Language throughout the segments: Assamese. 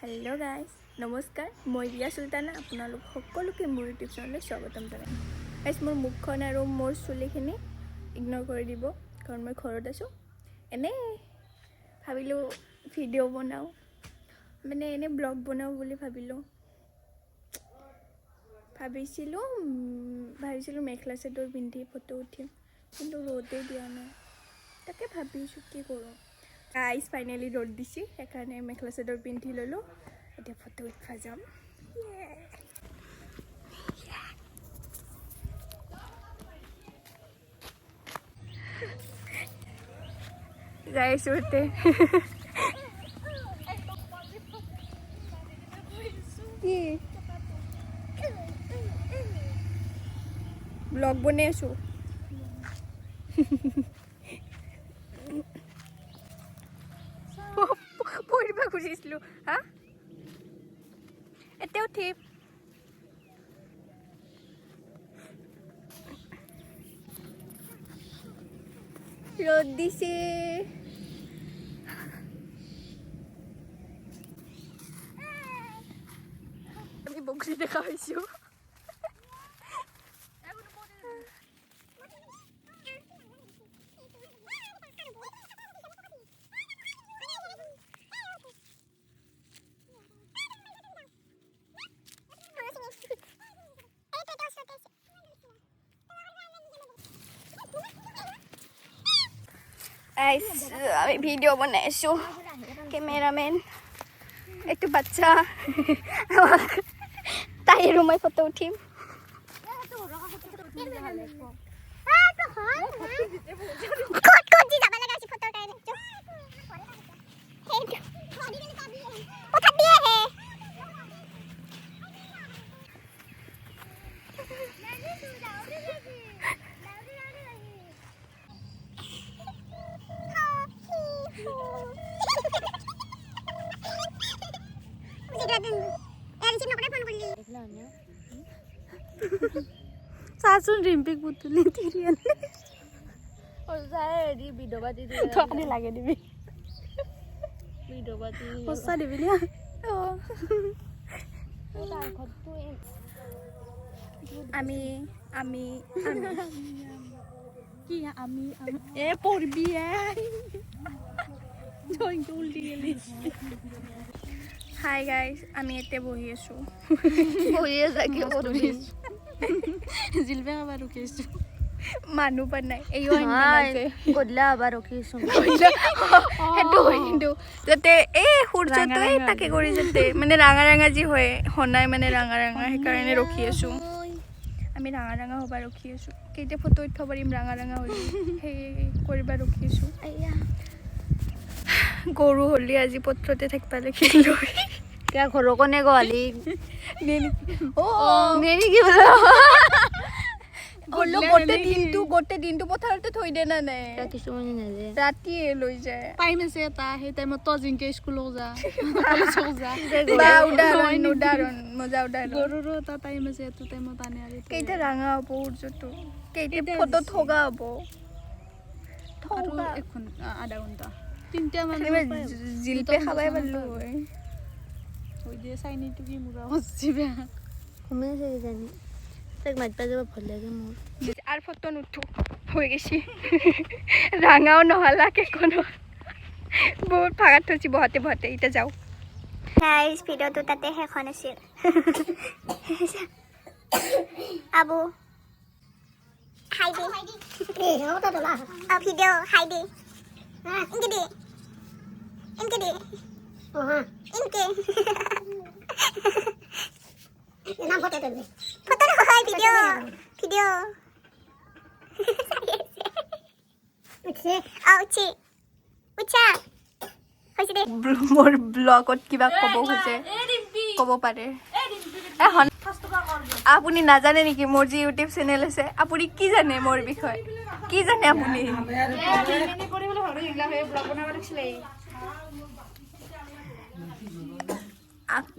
हेलो गाइस नमस्कार मैं रिया सुल्ताना आपनालोक सकलोके मोर यूट्यूब चेनेलলৈ स्वागतम जनाई गाइस मोर मुखখন আৰু मोर चुलिखिनि इग्नोर কৰি দিব কাৰণ মই ঘৰত আছো এনে ভাবিলো ভিডিও বনাও মানে এনে ব্লগ বনাও বুলি ভাবিছিলো মেখলা চাদৰ পিন্ধি ফটো উঠিম কিন্তু ৰ'দে দিয়া নাই তাকে ভাবিছো কি কৰো গাইস ফাইনালি রোড দিছি এখানে মেখলা চাদর পিন্ধি ললো এটা ফটো উঠা যাম গাইস উঠতে কি ব্লগ বনাই আছো পঢ়িব খুজিছিলো হা এতে উঠি ৰ'দ দিছে আমি বগৰী দেখা পাইছো আমি ভিডিও বনাইছো ক্যামেরাম্যান একটু বাচ্চা তাই রুমে ফটো উঠিম सासुन रिम्पिक पुतुली तिरियन और जाए दी बिडोबाती दी तो आने लागे दिबी बिडोबाती होस्सा दिबी लिया আমি আমি কি আমি এ পড়বি এ জয়েন উল্টি গেলি হাই গাইস আমি এতে বহি আছো বহিয়ে যাকে পড়বি জিলবে আবার রুকেছো মানুহ পা নাই এই গদলা আবার ৰখিছো হেতু হয় কিন্তু যাতে এই সূৰ্যটো এই তাকে কৰি যাতে মানে ৰাঙা ৰাঙা যি হয় হনাই মানে ৰাঙা ৰাঙা সেই কাৰণে ৰখি আছো আমি ৰাঙা ৰাঙা হবা ৰখি আছো কেইটা ফটো উঠব পাৰিম ৰাঙা ৰাঙা হলি সেই কৰিবা ৰখি আছো গৰু হলি আজি পত্ৰতে থাকবা লাগিল क्या घरो कोने गली নেনি ও नेनी की बोलो গলো গোটে দিনটো পথাৰতে থৈ দে না নাই কিছুমানে নাজে ৰাতিয়ে লৈ যায় টাইম আছে এটা সেই টাইমত তো জিনকে স্কুল যা কলেজ যা বা উদাহৰণ মজা উদাহৰণ গৰুৰো এটা টাইম আছে এটো টাইমত আনে আৰু কেইটা ৰাঙা হ'ব সূৰ্যটো কেইটা ফটো থগা হ'ব আৰু এখন আধা ঘন্টা তিনটা মানে জিলপে খাবাই পারলো ওই যে সাইনিটো কি মুরা হচ্ছে বে ঘুমে সে জানি তাক মাতবা যাব ভাল লাগে মোৰ আর ফটো নুঠো হয়ে গেছি রাঙাও নহলা কে কোনো বহুত ভাগাত থৈছি বহাতে বহাতে এটা যাও গাইস ভিডিওটো তাতে শেষন আছিল আবু হাইডি এ ওটা তোলা ভিডিও হাইডি इनके दे हाँ इनके नाम फोटो तो हाय वीडियो उठे आउची उठा হৈছে দে মোৰ ব্লগত কিবা ক'ব পাৰে এখন আপুনি নাজানে নেকি মোৰ যি ইউটিউব চেনেল আছে আপুনি কি জানে মোৰ বিষয়ে কি জানে আপুনি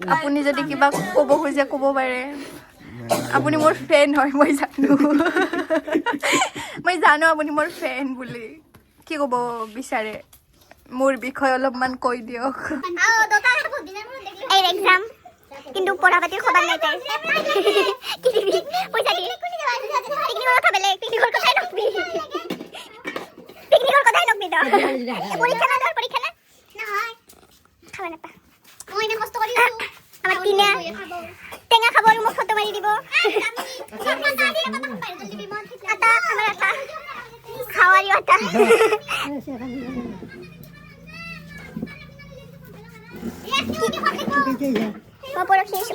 আপুনি যদি কিবা ক'ব খুজে ক'ব পাৰে আপুনি মোৰ ফ্ৰেন্ড হয় মই জানো আপুনি মোৰ ফ্ৰেন্ড বুলি কি ক'ব বিচাৰে মোৰ বিষয় অলপমান কৈ দিয়ক তাইৰ এক্সাম কিন্তু পঢ়া পাতিৰ খবৰ নাই তাইৰ কি দিবি পইচা দি পিকনিকৰ কথা বেলেগ পিকনিকৰ কথাই নকবি পিকনিকৰ কথাই নকবি তো পৰীক্ষা না তোৰ পৰীক্ষা না নহয় খাব নাপা মই ইমান কষ্ট কৰি আছো আমাৰ টিনা টেঙা খাব আৰু মোক ফটো মাৰি দিব আটা আমাৰ আটা খাৱাৰি আটা মই পৰখি আছো